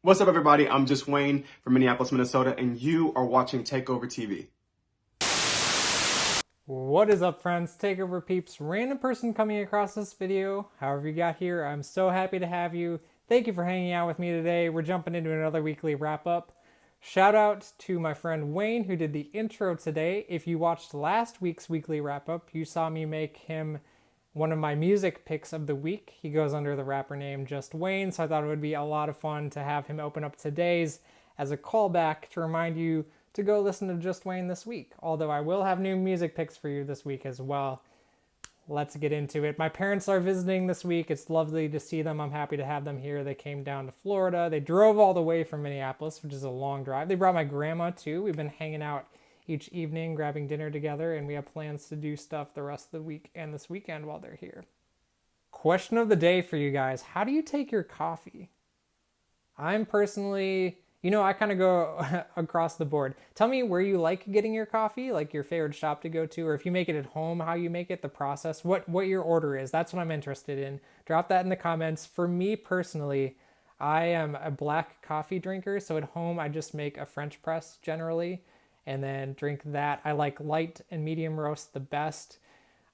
What's up, everybody? I'm just Wayne from Minneapolis, Minnesota, and you are watching Takeover TV. What is up, friends? Takeover peeps. Random person coming across this video. However you got here, I'm so happy to have you. Thank you for hanging out with me today. We're jumping into another weekly wrap-up. Shout out to my friend Wayne who did the intro today. If you watched last week's weekly wrap-up, you saw me make him one of my music picks of the week. He goes under the rapper name Just Wayne, so I thought it would be a lot of fun to have him open up today's as a callback to remind you to go listen to Just Wayne this week. Although I will have new music picks for you this week as well. Let's get into it. My parents are visiting this week. It's lovely to see them. I'm happy to have them here. They came down to Florida. They drove all the way from Minneapolis, which is a long drive. They brought my grandma too. We've been hanging out each evening, grabbing dinner together, and we have plans to do stuff the rest of the week and this weekend while they're here. Question of the day for you guys. How do you take your coffee? I'm personally, I kind of go across the board. Tell me where you like getting your coffee, like your favorite shop to go to, or if you make it at home, how you make it, the process, what your order is. That's what I'm interested in. Drop that in the comments. For me personally, I am a black coffee drinker, so at home I just make a French press generally, and then drink that. I like light and medium roast the best.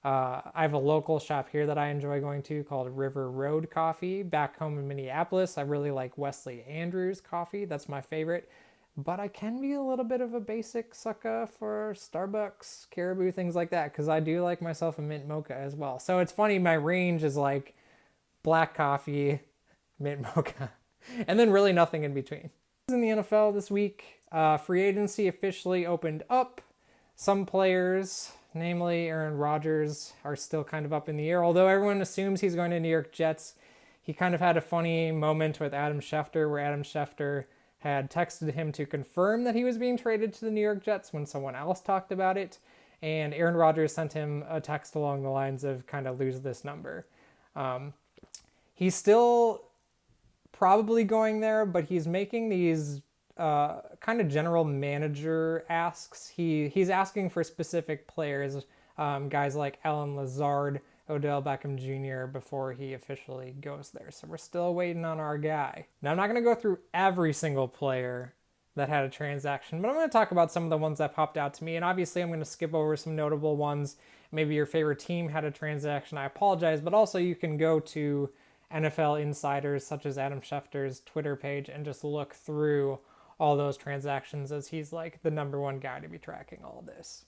I have a local shop here that I enjoy going to called River Road Coffee. Back home in Minneapolis, I really like Wesley Andrews coffee. That's my favorite. But I can be a little bit of a basic sucker for Starbucks, Caribou, things like that, because I do like myself a mint mocha as well. So it's funny, my range is like black coffee, mint mocha, and then really nothing in between. In the NFL this week, free agency officially opened up. Some players, namely Aaron Rodgers, are still kind of up in the air. Although everyone assumes he's going to New York Jets, he kind of had a funny moment with Adam Schefter, where Adam Schefter had texted him to confirm that he was being traded to the New York Jets when someone else talked about it. And Aaron Rodgers sent him a text along the lines of kind of lose this number. He's still probably going there, but he's making these kind of general manager asks. He's asking for specific players, guys like Allen Lazard, Odell Beckham Jr. before he officially goes there. So we're still waiting on our guy. Now I'm not going to go through every single player that had a transaction, but I'm going to talk about some of the ones that popped out to me. And obviously I'm going to skip over some notable ones. Maybe your favorite team had a transaction. I apologize, but also you can go to NFL insiders such as Adam Schefter's Twitter page and just look through all those transactions, as he's like the number one guy to be tracking all this.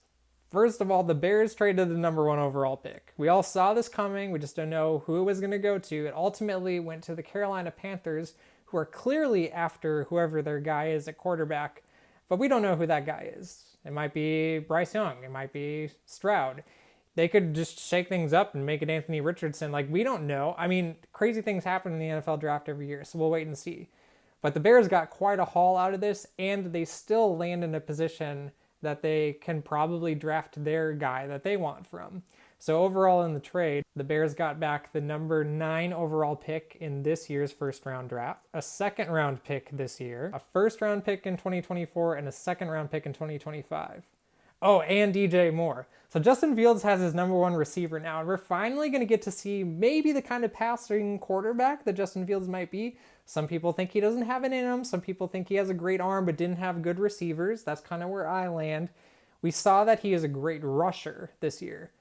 First of all, the Bears traded the number one overall pick. We all saw this coming. We just don't know who it was going to go to. It ultimately went to the Carolina Panthers, who are clearly after whoever their guy is at quarterback, but we don't know who that guy is. It might be Bryce Young. It might be Stroud. They could just shake things up and make it Anthony Richardson. Like, we don't know. I mean, crazy things happen in the NFL draft every year, so we'll wait and see. But the Bears got quite a haul out of this, and they still land in a position that they can probably draft their guy that they want from. So overall in the trade, the Bears got back the number 9 overall pick in this year's first round draft, a second round pick this year, a first round pick in 2024, and a second round pick in 2025. Oh, and DJ Moore. So Justin Fields has his number one receiver now, and we're finally going to get to see maybe the kind of passing quarterback that Justin Fields might be. Some people think he doesn't have it in him. Some people think he has a great arm but didn't have good receivers. That's kind of where I land. We saw that he is a great rusher this year.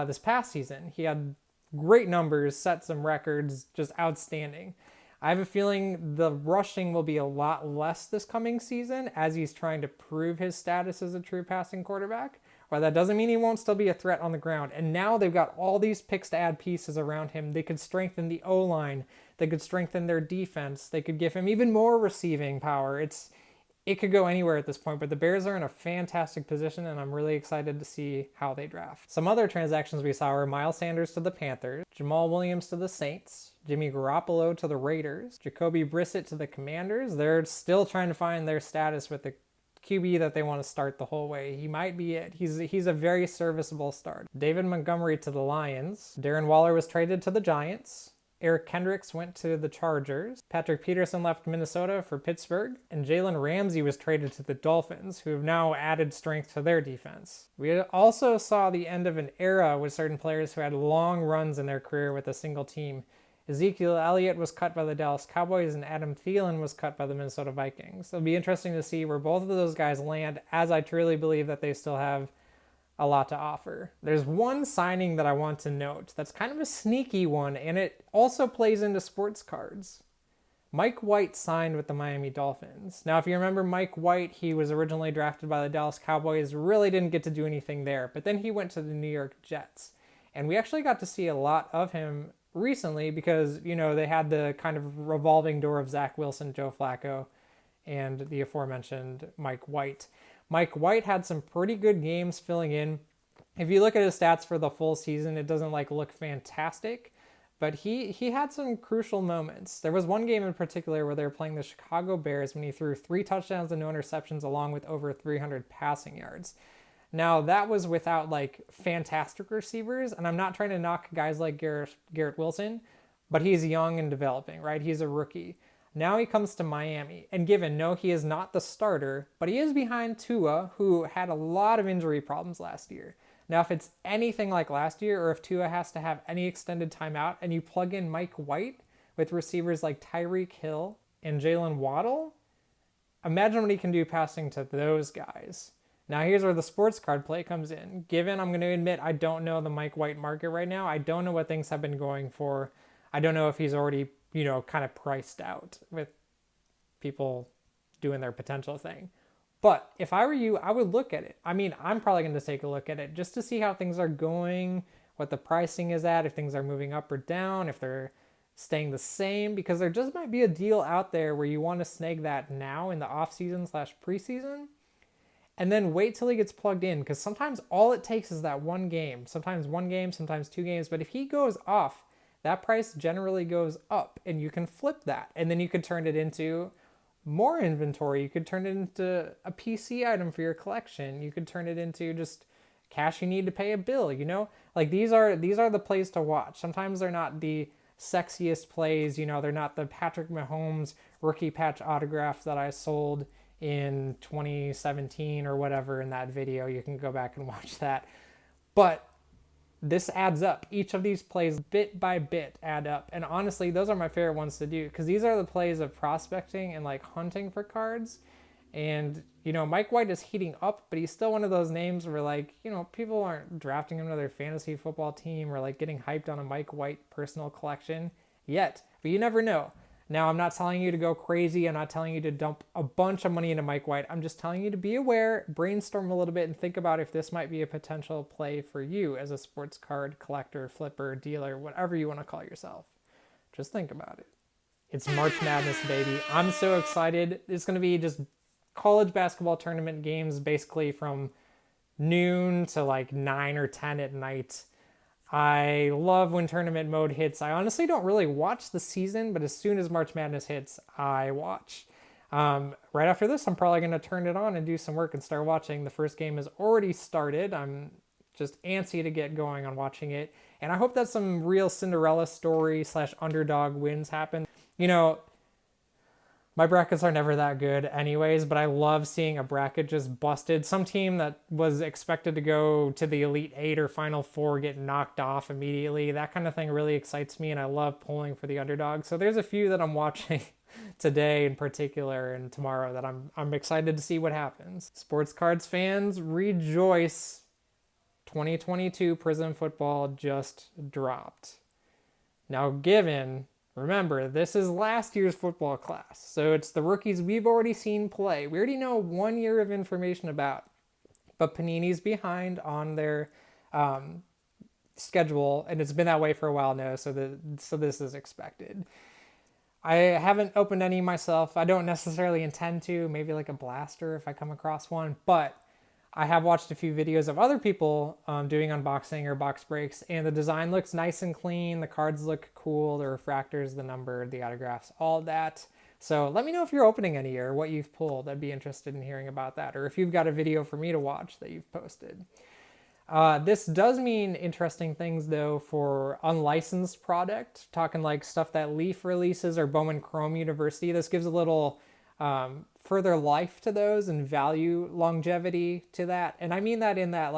This past season, he had great numbers, set some records, just outstanding. I have a feeling the rushing will be a lot less this coming season as he's trying to prove his status as a true passing quarterback. Well, that doesn't mean he won't still be a threat on the ground. And now they've got all these picks to add pieces around him. They could strengthen the O-line. They could strengthen their defense. They could give him even more receiving power. It could go anywhere at this point, but the Bears are in a fantastic position, and I'm really excited to see how they draft. Some other transactions we saw were Miles Sanders to the Panthers, Jamal Williams to the Saints, Jimmy Garoppolo to the Raiders, Jacoby Brissett to the Commanders. They're still trying to find their status with the QB that they want to start the whole way. He might be it. He's a very serviceable start. David Montgomery to the Lions. Darren Waller was traded to the Giants. Eric Kendricks went to the Chargers. Patrick Peterson left Minnesota for Pittsburgh. And Jalen Ramsey was traded to the Dolphins, who have now added strength to their defense. We also saw the end of an era with certain players who had long runs in their career with a single team. Ezekiel Elliott was cut by the Dallas Cowboys, and Adam Thielen was cut by the Minnesota Vikings. So it'll be interesting to see where both of those guys land, as I truly believe that they still have a lot to offer. There's one signing that I want to note that's kind of a sneaky one, and it also plays into sports cards. Mike White signed with the Miami Dolphins. Now, if you remember Mike White, he was originally drafted by the Dallas Cowboys, really didn't get to do anything there, but then he went to the New York Jets. And we actually got to see a lot of him recently because, you know, they had the kind of revolving door of Zach Wilson, Joe Flacco, and the aforementioned Mike White. Mike White had some pretty good games filling in. If you look at his stats for the full season, it doesn't look fantastic, but he had some crucial moments. There was one game in particular where they were playing the Chicago Bears when he threw 3 touchdowns and no interceptions along with over 300 passing yards. Now, that was without fantastic receivers, and I'm not trying to knock guys like Garrett Wilson, but he's young and developing, right? He's a rookie. Now he comes to Miami, and given, no, he is not the starter, but he is behind Tua, who had a lot of injury problems last year. Now, if it's anything like last year, or if Tua has to have any extended timeout, and you plug in Mike White with receivers like Tyreek Hill and Jalen Waddle, imagine what he can do passing to those guys. Now, here's where the sports card play comes in. Given, I'm going to admit, I don't know the Mike White market right now. I don't know what things have been going for. I don't know if he's already, kind of priced out with people doing their potential thing. But if I were you, I would look at it. I mean, I'm probably going to take a look at it just to see how things are going, what the pricing is at, if things are moving up or down, if they're staying the same, because there just might be a deal out there where you want to snag that now in the off-season / preseason, and then wait till he gets plugged in, because sometimes all it takes is that one game, sometimes 2 games, but if he goes off, that price generally goes up, and you can flip that, and then you could turn it into more inventory. You could turn it into a PC item for your collection. You could turn it into just cash you need to pay a bill, These are the plays to watch. Sometimes they're not the sexiest plays, they're not the Patrick Mahomes rookie patch autograph that I sold in 2017 or whatever in that video. You can go back and watch that. But this adds up. Each of these plays, bit by bit, add up. And honestly, those are my favorite ones to do, because these are the plays of prospecting and hunting for cards. And, Mike White is heating up, but he's still one of those names where, people aren't drafting him to their fantasy football team or, getting hyped on a Mike White personal collection yet. But you never know. Now, I'm not telling you to go crazy. I'm not telling you to dump a bunch of money into Mike White. I'm just telling you to be aware, brainstorm a little bit, and think about if this might be a potential play for you as a sports card collector, flipper, dealer, whatever you want to call yourself. Just think about it. It's March Madness, baby. I'm so excited. It's going to be just college basketball tournament games basically from noon to 9 or 10 at night. I love when tournament mode hits. I honestly don't really watch the season, but as soon as March Madness hits, I watch. Right after this, I'm probably going to turn it on and do some work and start watching. The first game has already started. I'm just antsy to get going on watching it. And I hope that some real Cinderella story / underdog wins happen. My brackets are never that good anyways, but I love seeing a bracket just busted. Some team that was expected to go to the Elite 8 or Final 4 get knocked off immediately. That kind of thing really excites me, and I love pulling for the underdog. So there's a few that I'm watching today in particular and tomorrow that I'm excited to see what happens. Sports cards fans, rejoice. 2022 Prism Football just dropped. Now, remember, this is last year's football class, so it's the rookies we've already seen play. We already know 1 year of information about, but Panini's behind on their schedule, and it's been that way for a while now, so this is expected. I haven't opened any myself. I don't necessarily intend to, maybe a blaster if I come across one, but I have watched a few videos of other people doing unboxing or box breaks, and the design looks nice and clean. The cards look cool, the refractors, the number, the autographs, all that. So let me know if you're opening any or what you've pulled. I'd be interested in hearing about that, or if you've got a video for me to watch that you've posted. This does mean interesting things, though, for unlicensed product, talking stuff that Leaf releases or Bowman Chrome University. This gives a little further life to those and value longevity to that. And I mean that in that,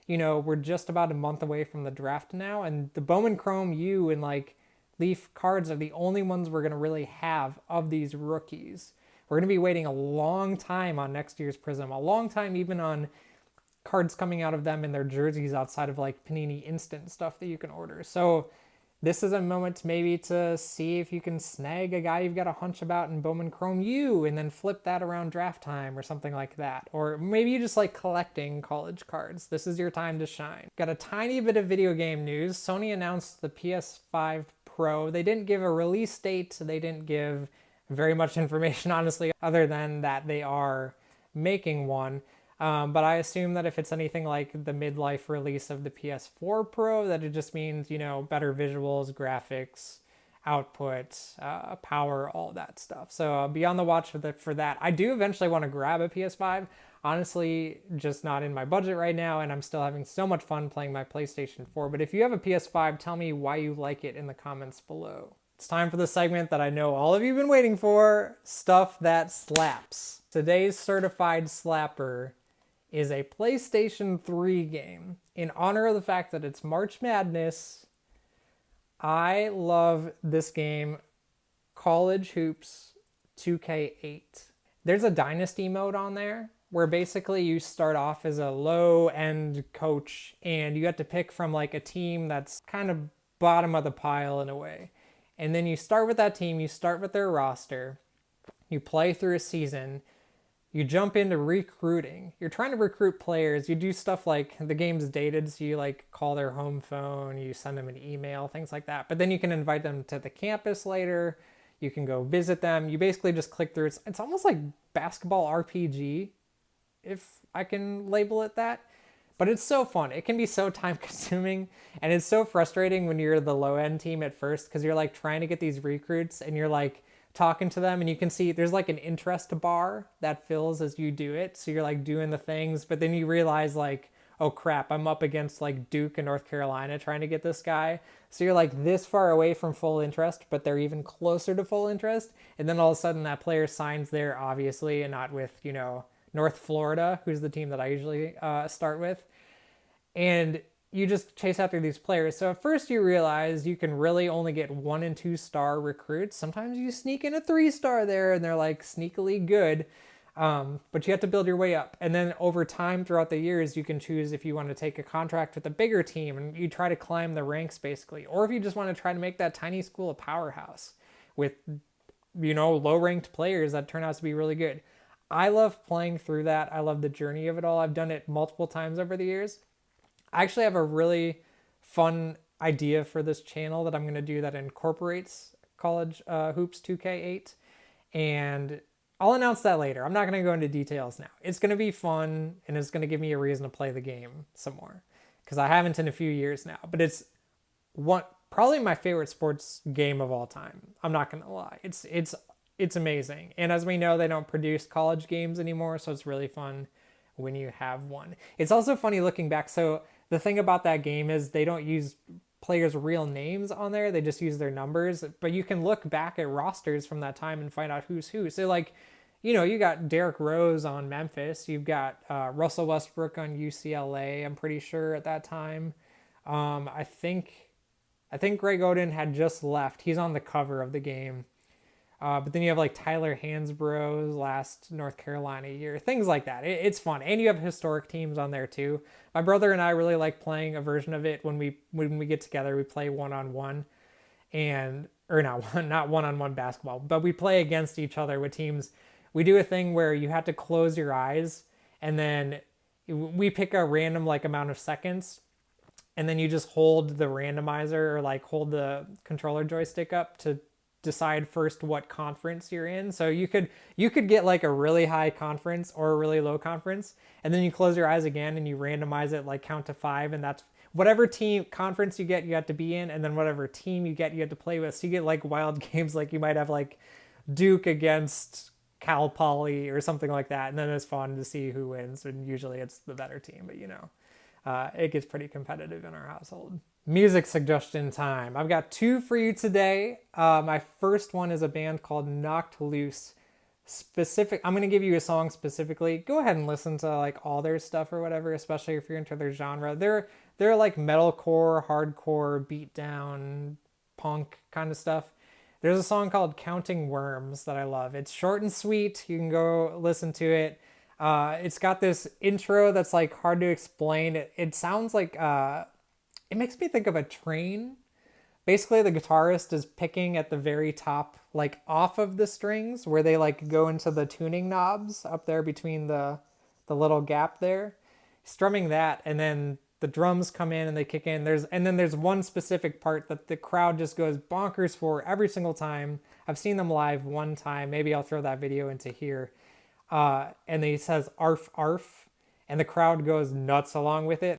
we're just about a month away from the draft now, and the Bowman Chrome U and Leaf cards are the only ones we're going to really have of these rookies. We're going to be waiting a long time on next year's Prism, a long time even on cards coming out of them in their jerseys outside of like Panini Instant stuff that you can order. So this is a moment maybe to see if you can snag a guy you've got a hunch about in Bowman Chrome U and then flip that around draft time or something like that. Or maybe you just like collecting college cards. This is your time to shine. Got a tiny bit of video game news. Sony announced the PS5 Pro. They didn't give a release date. They didn't give very much information, honestly, other than that they are making one. But I assume that if it's anything like the midlife release of the PS4 Pro, that it just means, you know, better visuals, graphics, output, power, all that stuff. So be on the watch for that. I do eventually want to grab a PS5. Honestly, just not in my budget right now, and I'm still having so much fun playing my PlayStation 4. But if you have a PS5, tell me why you like it in the comments below. It's time for the segment that I know all of you have been waiting for, Stuff That Slaps. Today's certified slapper is a PlayStation 3 game. In honor of the fact that it's March Madness, I love this game, College Hoops 2k8. There's a Dynasty mode on there where basically you start off as a low-end coach and you have to pick from like a team that's kind of bottom of the pile in a way. And then you start with that team, you start with their roster, you play through a season, you jump into recruiting. You're trying to recruit players. You do stuff like the game's dated, so you like call their home phone, you send them an email, things like that. But then you can invite them to the campus later. You can go visit them. You basically just click through. It's almost like basketball RPG, if I can label it that. But it's so fun. It can be so time consuming, and it's so frustrating when you're the low end team at first because you're like trying to get these recruits and you're like talking to them and you can see there's like an interest bar that fills as you do it. So you're like doing the things, but then you realize like, oh crap, I'm up against like Duke and North Carolina trying to get this guy. So you're like this far away from full interest, but they're even closer to full interest. And then all of a sudden that player signs there, obviously, and not with, you know, North Florida, who's the team that I usually start with. And you just chase after these players. So at first you realize you can really only get 1 and 2 star recruits. Sometimes you sneak in a 3-star there and they're like sneakily good. But you have to build your way up. And then over time throughout the years, you can choose if you want to take a contract with a bigger team and you try to climb the ranks basically. Or if you just want to try to make that tiny school a powerhouse with, you know, low ranked players that turn out to be really good. I love playing through that. I love the journey of it all. I've done it multiple times over the years. I actually have a really fun idea for this channel that I'm going to do that incorporates College Hoops 2k8. And I'll announce that later. I'm not going to go into details now. It's going to be fun and it's going to give me a reason to play the game some more. Because I haven't in a few years now. But it's probably my favorite sports game of all time. I'm not going to lie. It's amazing. And as we know, they don't produce college games anymore. So it's really fun when you have one. It's also funny looking back. So the thing about that game is they don't use players' real names on there. They just use their numbers. But you can look back at rosters from that time and find out who's who. So like, you know, you got Derrick Rose on Memphis. You've got Russell Westbrook on UCLA, I'm pretty sure at that time. I think Greg Oden had just left. He's on the cover of the game. But then you have like Tyler Hansborough's last North Carolina year, things like that. It's fun. And you have historic teams on there too. My brother and I really like playing a version of it when we get together. We play one-on-one not one-on-one basketball, but we play against each other with teams. We do a thing where you have to close your eyes and then we pick a random like amount of seconds and then you just hold the randomizer or like hold the controller joystick up to decide first what conference you're in. So you could get like a really high conference or a really low conference, and then you close your eyes again and you randomize it, like count to 5, and that's whatever team conference you get, you have to be in, and then whatever team you get, you have to play with. So you get like wild games, like you might have like Duke against Cal Poly or something like that, and then it's fun to see who wins, and usually it's the better team, but you know, it gets pretty competitive in our household. Music suggestion time. I've got 2 for you today. My first one is a band called Knocked Loose. I'm going to give you a song specifically. Go ahead and listen to like all their stuff or whatever, especially if you're into their genre. They're like metalcore, hardcore, beatdown, punk kind of stuff. There's a song called Counting Worms that I love. It's short and sweet. You can go listen to it. It's got this intro that's like hard to explain. It sounds like, it makes me think of a train. Basically, the guitarist is picking at the very top, like off of the strings where they like go into the tuning knobs up there between the little gap there. Strumming that, and then the drums come in and they kick in. And then there's one specific part that the crowd just goes bonkers for every single time. I've seen them live one time. Maybe I'll throw that video into here. And he says arf arf, and the crowd goes nuts along with it.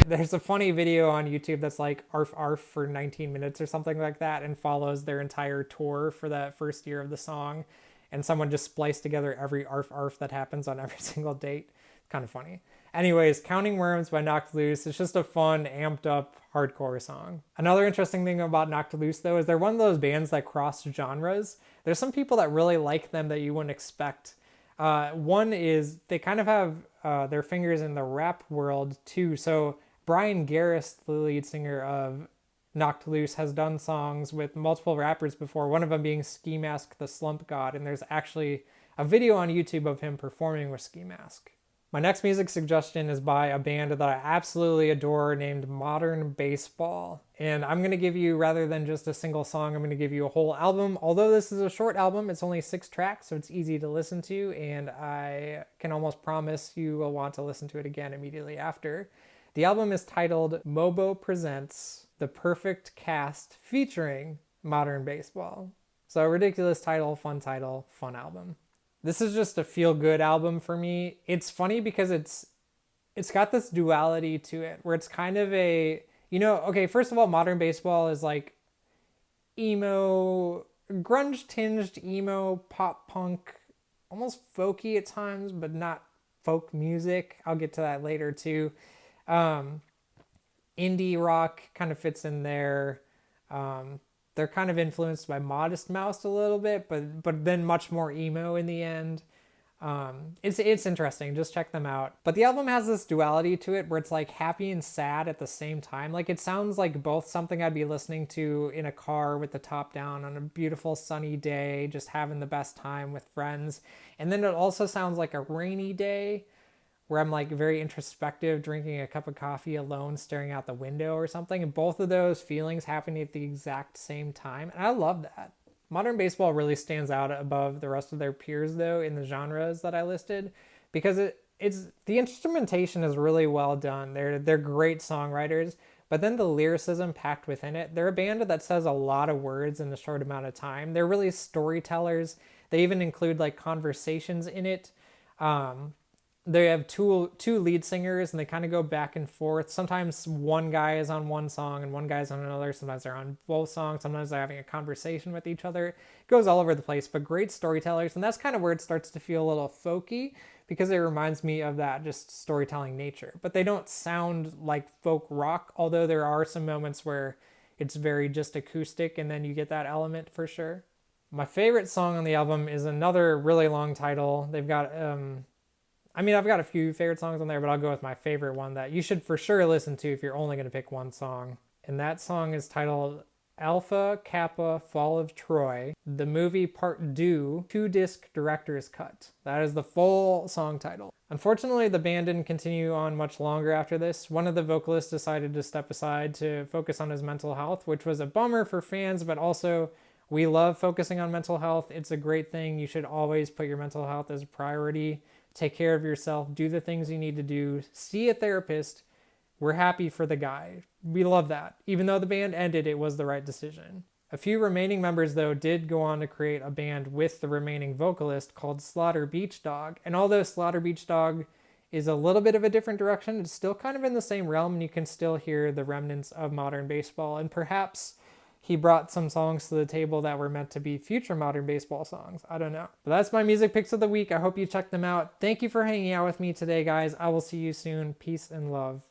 There's a funny video on YouTube that's like arf arf for 19 minutes or something like that, and follows their entire tour for that first year of the song. And someone just spliced together every arf arf that happens on every single date. It's kind of funny. Anyways, Counting Worms by Knocked Loose. It's just a fun, amped up hardcore song. Another interesting thing about Knocked Loose though is they're one of those bands that cross genres. There's some people that really like them that you wouldn't expect. One is they kind of have their fingers in the rap world too. So Brian Garris, the lead singer of Knocked Loose, has done songs with multiple rappers before, one of them being Ski Mask the Slump God, and there's actually a video on YouTube of him performing with Ski Mask. My next music suggestion is by a band that I absolutely adore named Modern Baseball. And I'm going to give you, rather than just a single song, I'm going to give you a whole album. Although this is a short album, it's only 6 tracks, so it's easy to listen to, and I can almost promise you will want to listen to it again immediately after. The album is titled Mobo Presents The Perfect Cast featuring Modern Baseball. So a ridiculous title, fun album. This is just a feel-good album for me. It's funny because it's got this duality to it where it's kind of a, okay, first of all, Modern Baseball is like emo, grunge-tinged emo, pop punk, almost folky at times, but not folk music. I'll get to that later too. Indie rock kind of fits in there. They're kind of influenced by Modest Mouse a little bit, but then much more emo in the end. It's interesting. Just check them out. But the album has this duality to it where it's like happy and sad at the same time. Like it sounds like both something I'd be listening to in a car with the top down on a beautiful sunny day, just having the best time with friends. And then it also sounds like a rainy day where I'm like very introspective, drinking a cup of coffee alone, staring out the window or something. And both of those feelings happening at the exact same time. And I love that. Modern Baseball really stands out above the rest of their peers though in the genres that I listed, because the instrumentation is really well done. They're great songwriters, but then the lyricism packed within it. They're a band that says a lot of words in a short amount of time. They're really storytellers. They even include like conversations in it. They have two lead singers and they kind of go back and forth. Sometimes one guy is on one song and one guy's on another. Sometimes they're on both songs. Sometimes they're having a conversation with each other. It goes all over the place, but great storytellers. And that's kind of where it starts to feel a little folky, because it reminds me of that just storytelling nature. But they don't sound like folk rock, although there are some moments where it's very just acoustic and then you get that element for sure. My favorite song on the album is another really long title. They've got I've got a few favorite songs on there, but I'll go with my favorite one that you should for sure listen to if you're only going to pick one song. And that song is titled Alpha Kappa Fall of Troy, the movie Part 2, 2-disc director's cut. That is the full song title. Unfortunately, the band didn't continue on much longer after this. One of the vocalists decided to step aside to focus on his mental health, which was a bummer for fans, but also we love focusing on mental health. It's a great thing. You should always put your mental health as a priority. Take care of yourself, do the things you need to do, see a therapist. We're happy for the guy. We love that. Even though the band ended, it was the right decision. A few remaining members, though, did go on to create a band with the remaining vocalist called Slaughter Beach Dog. And although Slaughter Beach Dog is a little bit of a different direction, it's still kind of in the same realm, and you can still hear the remnants of Modern Baseball. And perhaps he brought some songs to the table that were meant to be future Modern Baseball songs. I don't know. But that's my music picks of the week. I hope you check them out. Thank you for hanging out with me today, guys. I will see you soon. Peace and love.